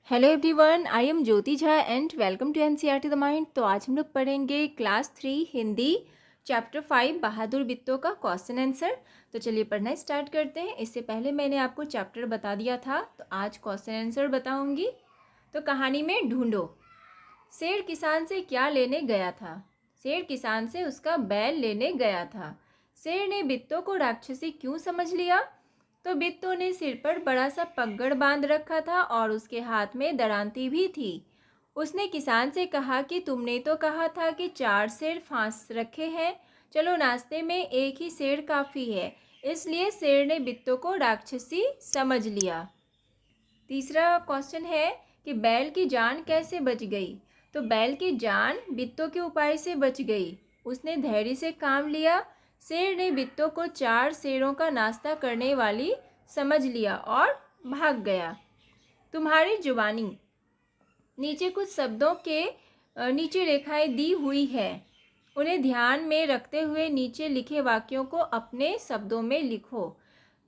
Hello everyone, I am Jyoti Jha and welcome to NCERT the mind. तो आज हम लोग पढ़ेंगे क्लास 3 हिंदी चैप्टर 5 बहादुर बित्तों का क्वेश्चन आंसर। तो चलिए पढ़ना स्टार्ट करते हैं। इससे पहले मैंने आपको चैप्टर बता दिया था, तो आज क्वेश्चन आंसर बताऊंगी। तो कहानी में ढूंढो। शेर किसान से क्या लेने गया था? शेर किसान से उसका बैल लेने गया था। शेर ने बित्तों को राक्षसी क्यों समझ लिया? तो बित्तों ने सिर पर बड़ा सा पगड़ बांध रखा था और उसके हाथ में दरांती भी थी। उसने किसान से कहा कि तुमने तो कहा था कि 4 शेर फांस रखे हैं, चलो नाश्ते में एक ही शेर काफ़ी है। इसलिए शेर ने बित्तों को राक्षसी समझ लिया। तीसरा क्वेश्चन है कि बैल की जान कैसे बच गई? तो बैल की जान बित्तों के उपाय से बच गई। उसने धैर्य से काम लिया। शेर ने बित्तों को 4 शेरों का नाश्ता करने वाली समझ लिया और भाग गया। तुम्हारी जुबानी। नीचे कुछ शब्दों के नीचे रेखाएं दी हुई है, उन्हें ध्यान में रखते हुए नीचे लिखे वाक्यों को अपने शब्दों में लिखो।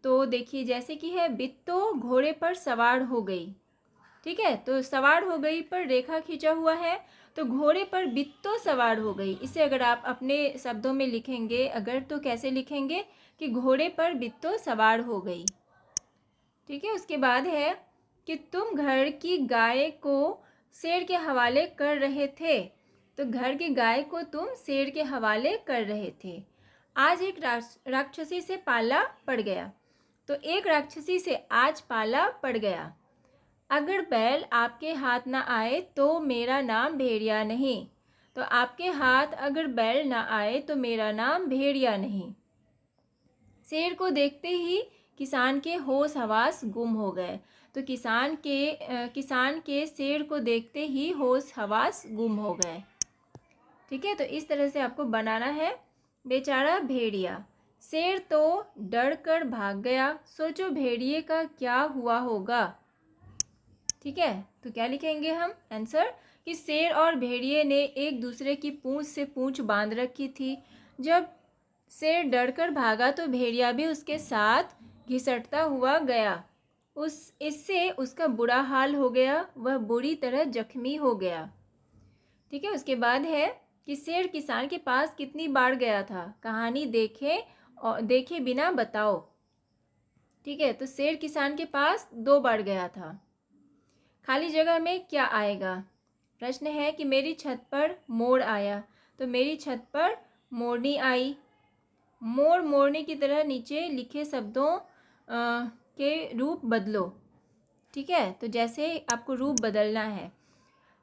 तो देखिए, जैसे कि है बित्तों घोड़े पर सवार हो गई। ठीक है, तो सवार हो गई पर रेखा खींचा हुआ है, तो घोड़े पर बित्तों सवार हो गई। इसे अगर आप अपने शब्दों में लिखेंगे तो कैसे लिखेंगे कि घोड़े पर बित्तों सवार हो गई। ठीक है, उसके बाद है कि तुम घर की गाय को शेर के हवाले कर रहे थे। तो घर की गाय को तुम शेर के हवाले कर रहे थे। आज एक राक्षसी से पाला पड़ गया। तो एक राक्षसी से आज पाला पड़ गया। अगर बैल आपके हाथ ना आए तो मेरा नाम भेड़िया नहीं। तो आपके हाथ अगर बैल ना आए तो मेरा नाम भेड़िया नहीं। शेर को देखते ही किसान के होश हवास गुम हो गए। तो किसान के शेर को देखते ही होश हवास गुम हो गए। ठीक है, तो इस तरह से आपको बनाना है। बेचारा भेड़िया। शेर तो डर कर भाग गया, सोचो भेड़िए का क्या हुआ होगा। ठीक है, तो क्या लिखेंगे हम आंसर कि शेर और भेड़िए ने एक दूसरे की पूंछ से पूंछ बांध रखी थी। जब शेर डरकर भागा तो भेड़िया भी उसके साथ घिसटता हुआ गया। इससे उसका बुरा हाल हो गया, वह बुरी तरह जख्मी हो गया। ठीक है, उसके बाद है कि शेर किसान के पास कितनी बार गया था? कहानी देखे बिना बताओ। ठीक है, तो शेर किसान के पास 2 बार गया था। खाली जगह में क्या आएगा? प्रश्न है कि मेरी छत पर मोर आया। तो मेरी छत पर मोरनी आई। मोर मोरनी की तरह नीचे लिखे शब्दों के रूप बदलो। ठीक है, तो जैसे आपको रूप बदलना है,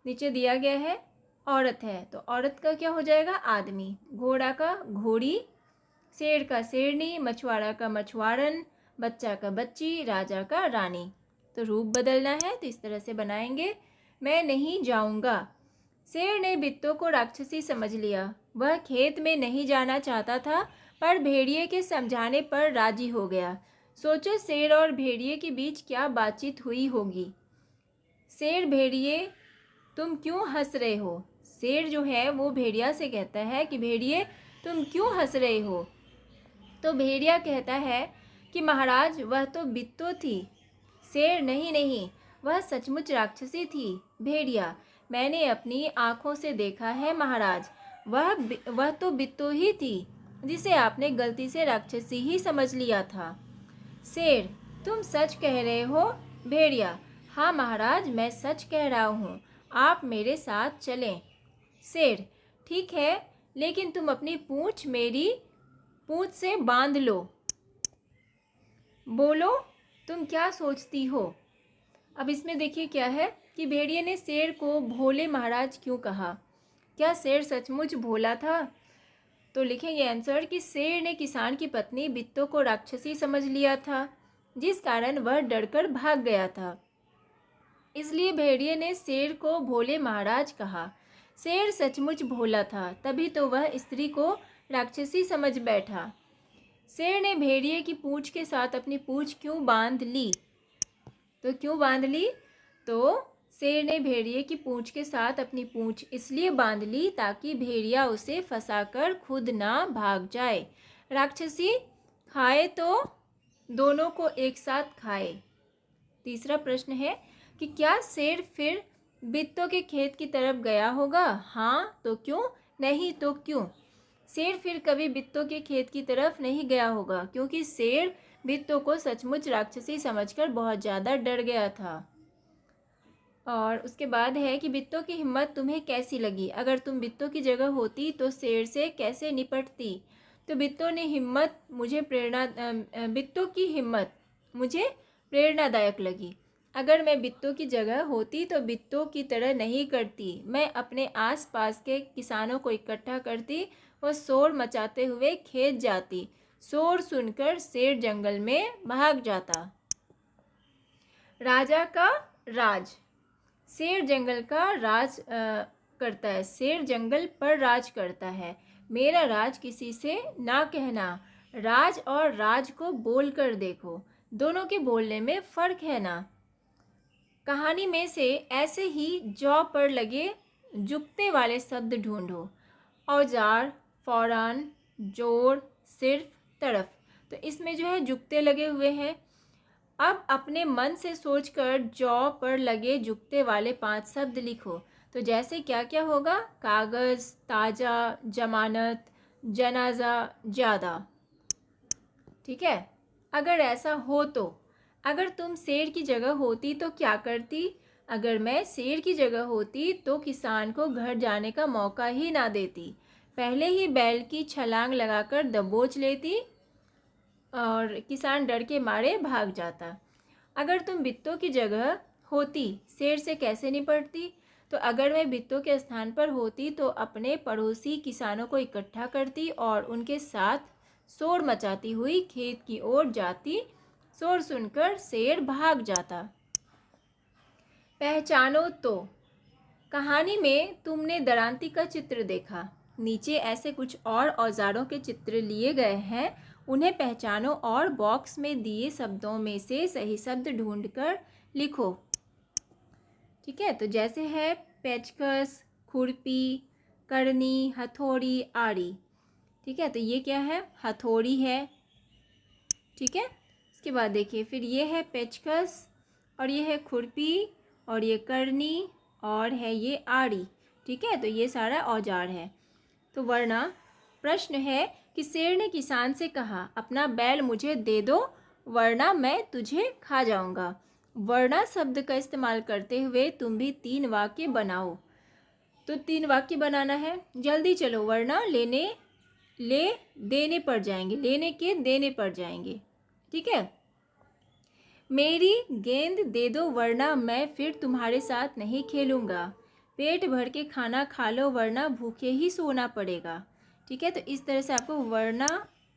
नीचे दिया गया है औरत है, तो औरत का क्या हो जाएगा? आदमी। घोड़ा का घोड़ी, शेर का शेरनी, मछुआरा का मछुआरन, बच्चा का बच्ची, राजा का रानी। तो रूप बदलना है, तो इस तरह से बनाएंगे। मैं नहीं जाऊंगा। शेर ने बित्तों को राक्षसी समझ लिया। वह खेत में नहीं जाना चाहता था, पर भेड़िए के समझाने पर राजी हो गया। सोचो शेर और भेड़िए के बीच क्या बातचीत हुई होगी। शेर भेड़िए तुम क्यों हंस रहे हो? शेर जो है वो भेड़िया से कहता है कि भेड़िए तुम क्यों हंस रहे हो? तो भेड़िया कहता है कि महाराज वह तो बित्तो थी। शेर नहीं नहीं, वह सचमुच राक्षसी थी। भेड़िया मैंने अपनी आँखों से देखा है महाराज, वह तो बित्तो ही थी जिसे आपने गलती से राक्षसी ही समझ लिया था। शेर तुम सच कह रहे हो? भेड़िया हाँ महाराज, मैं सच कह रहा हूँ, आप मेरे साथ चलें। शेर ठीक है, लेकिन तुम अपनी पूँछ मेरी पूँछ से बांध लो। बोलो तुम क्या सोचती हो? अब इसमें देखिए क्या है कि भेड़िए ने शेर को भोले महाराज क्यों कहा। क्या शेर सचमुच भोला था? तो लिखेंगे आंसर कि शेर ने किसान की पत्नी बित्तों को राक्षसी समझ लिया था, जिस कारण वह डरकर भाग गया था। इसलिए भेड़िए ने शेर को भोले महाराज कहा। शेर सचमुच भोला था, तभी तो वह स्त्री को राक्षसी समझ बैठा। शेर ने भेड़िए की पूँछ के साथ अपनी पूँछ क्यों बांध ली? तो क्यों बांध ली? तो शेर ने भेड़िए की पूँछ के साथ अपनी पूँछ इसलिए बांध ली ताकि भेड़िया उसे फंसाकर खुद ना भाग जाए। राक्षसी खाए तो दोनों को एक साथ खाए। तीसरा प्रश्न है कि क्या शेर फिर बित्तों के खेत की तरफ गया होगा? हाँ तो क्यों, नहीं तो क्यों? शेर फिर कभी बित्तों के खेत की तरफ नहीं गया होगा क्योंकि शेर बित्तों को सचमुच राक्षसी समझकर बहुत ज़्यादा डर गया था। और उसके बाद है कि बित्तों की हिम्मत तुम्हें कैसी लगी? अगर तुम बित्तों की जगह होती तो शेर से कैसे निपटती? तो बित्तों की हिम्मत मुझे प्रेरणादायक लगी। अगर मैं बित्तों की जगह होती तो बित्तों की तरह नहीं करती। मैं अपने आसपास के किसानों को इकट्ठा करती और शोर मचाते हुए खेत जाती। शोर सुनकर शेर जंगल में भाग जाता। राजा का राज। शेर जंगल का राज करता है। शेर जंगल पर राज करता है। मेरा राज किसी से ना कहना। राज और राज को बोल कर देखो, दोनों के बोलने में फ़र्क है ना। कहानी में से ऐसे ही जौ पर लगे जुगते वाले शब्द ढूंढो। औजार, फौरान, जोर, सिर्फ, तरफ। तो इसमें जो है जुगते लगे हुए हैं। अब अपने मन से सोचकर जौ पर लगे जुगते वाले 5 शब्द लिखो। तो जैसे क्या क्या होगा? कागज़, ताज़ा, जमानत, जनाजा, ज़्यादा। ठीक है। अगर ऐसा हो तो अगर तुम शेर की जगह होती तो क्या करती? अगर मैं शेर की जगह होती तो किसान को घर जाने का मौका ही ना देती। पहले ही बैल की छलांग लगाकर दबोच लेती और किसान डर के मारे भाग जाता। अगर तुम बित्तों की जगह होती, शेर से कैसे निपटती? तो अगर मैं बित्तों के स्थान पर होती तो अपने पड़ोसी किसानों को इकट्ठा करती और उनके साथ शोर मचाती हुई खेत की ओर जाती। शोर सुनकर शेर भाग जाता। पहचानो तो। कहानी में तुमने दरांती का चित्र देखा। नीचे ऐसे कुछ और औजारों के चित्र लिए गए हैं। उन्हें पहचानो और बॉक्स में दिए शब्दों में से सही शब्द ढूंढकर लिखो। ठीक है। तो जैसे है पेचकस, खुरपी, करनी, हथौड़ी, आरी। ठीक है। तो ये क्या है? हथौड़ी है। ठीक है। इसके बाद देखिए फिर ये है पेचकस और ये है खुरपी और ये करनी और है ये आरी। ठीक है। तो ये सारा औजार है। तो वरना प्रश्न है कि शेर ने किसान से कहा, अपना बैल मुझे दे दो वरना मैं तुझे खा जाऊंगा। वरना शब्द का इस्तेमाल करते हुए तुम भी 3 वाक्य बनाओ। तो 3 वाक्य बनाना है। जल्दी चलो वरना देने पड़ जाएंगे, लेने के देने पड़ जाएंगे। ठीक है। मेरी गेंद दे दो वरना मैं फिर तुम्हारे साथ नहीं खेलूँगा। पेट भर के खाना खा लो वरना भूखे ही सोना पड़ेगा। ठीक है। तो इस तरह से आपको वरना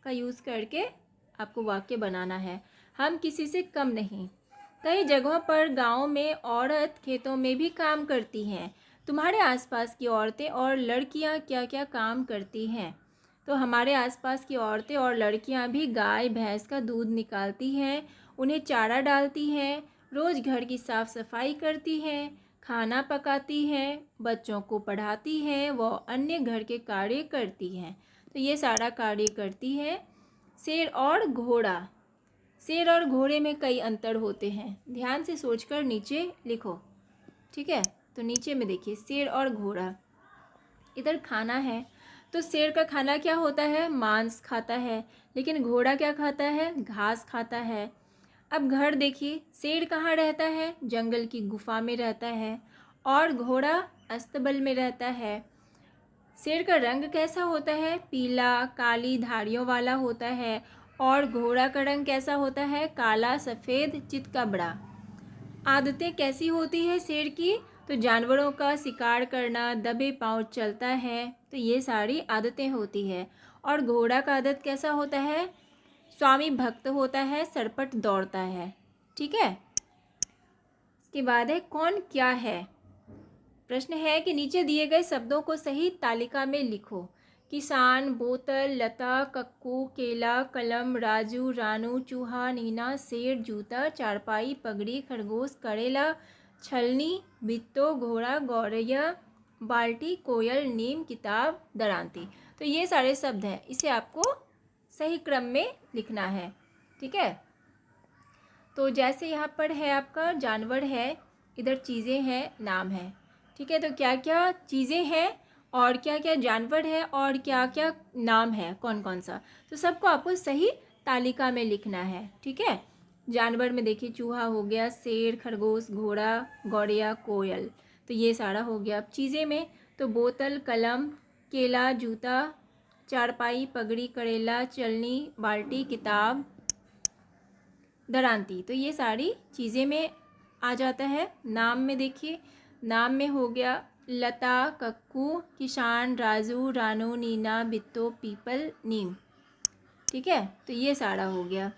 का यूज़ करके आपको वाक्य बनाना है। हम किसी से कम नहीं। कई जगहों पर गाँव में औरत खेतों में भी काम करती हैं। तुम्हारे आसपास की औरतें और लड़कियाँ क्या क्या काम करती हैं? तो हमारे आसपास की औरतें और लड़कियां भी गाय भैंस का दूध निकालती हैं, उन्हें चारा डालती हैं, रोज़ घर की साफ़ सफाई करती हैं, खाना पकाती हैं, बच्चों को पढ़ाती हैं, व अन्य घर के कार्य करती हैं। तो ये सारा कार्य करती हैं। शेर और घोड़ा। शेर और घोड़े में कई अंतर होते हैं। ध्यान से सोचकर नीचे लिखो। ठीक है। तो नीचे में देखिए शेर और घोड़ा। इधर खाना है तो शेर का खाना क्या होता है? मांस खाता है। लेकिन घोड़ा क्या खाता है? घास खाता है। अब घर देखिए, शेर कहाँ रहता है? जंगल की गुफा में रहता है और घोड़ा अस्तबल में रहता है। शेर का रंग कैसा होता है? पीला काली धारियों वाला होता है और घोड़ा का रंग कैसा होता है? काला सफ़ेद चितकबरा। आदतें कैसी होती है शेर की? तो जानवरों का शिकार करना, दबे पांव चलता है। तो ये सारी आदतें होती है। और घोड़ा का आदत कैसा होता है? स्वामी भक्त होता है, सरपट दौड़ता है। ठीक है। इसके बाद है कौन क्या है। प्रश्न है कि नीचे दिए गए शब्दों को सही तालिका में लिखो। किसान, बोतल, लता, कक्कू, केला, कलम, राजू, रानू, चूहा, नीना, शेर, जूता, चारपाई, पगड़ी, खरगोश, करेला, छलनी, बित्तो, घोड़ा, गौरैया, बाल्टी, कोयल, नीम, किताब, दरांती। तो ये सारे शब्द हैं, इसे आपको सही क्रम में लिखना है। ठीक है। तो जैसे यहाँ पर है आपका जानवर है, इधर चीज़ें हैं, नाम है। ठीक है, तो क्या क्या चीज़ें हैं और क्या क्या जानवर है और क्या क्या नाम है, कौन कौन सा, तो सबको आपको सही तालिका में लिखना है। ठीक है, जानवर में देखिए चूहा हो गया, शेर, खरगोश, घोड़ा, गौड़िया, कोयल, तो ये सारा हो गया। अब चीज़ें में तो बोतल, कलम, केला, जूता, चारपाई, पगड़ी, करेला, चलनी, बाल्टी, किताब, दरांती, तो ये सारी चीज़ें में आ जाता है। नाम में देखिए, नाम में हो गया लता, कक्कू, किसान, राजू, रानू, नीना, बिट्टो, पीपल, नीम। ठीक है, तो ये सारा हो गया।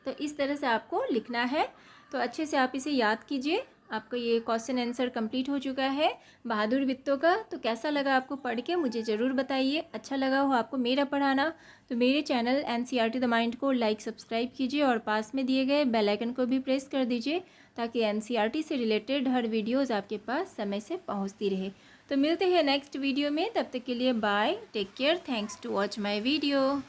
तो इस तरह से आपको लिखना है। तो अच्छे से आप इसे याद कीजिए। आपका ये क्वेश्चन आंसर कंप्लीट हो चुका है बहादुर बित्तों का। तो कैसा लगा आपको पढ़ के मुझे ज़रूर बताइए। अच्छा लगा हो आपको मेरा पढ़ाना तो मेरे चैनल NCERT द माइंड को लाइक सब्सक्राइब कीजिए और पास में दिए गए बेल आइकन को भी प्रेस कर दीजिए ताकि NCERT से रिलेटेड हर वीडियोज़ आपके पास समय से पहुँचती रहे। तो मिलते हैं नेक्स्ट वीडियो में, तब तक के लिए bye, take care, thanks to watch my video.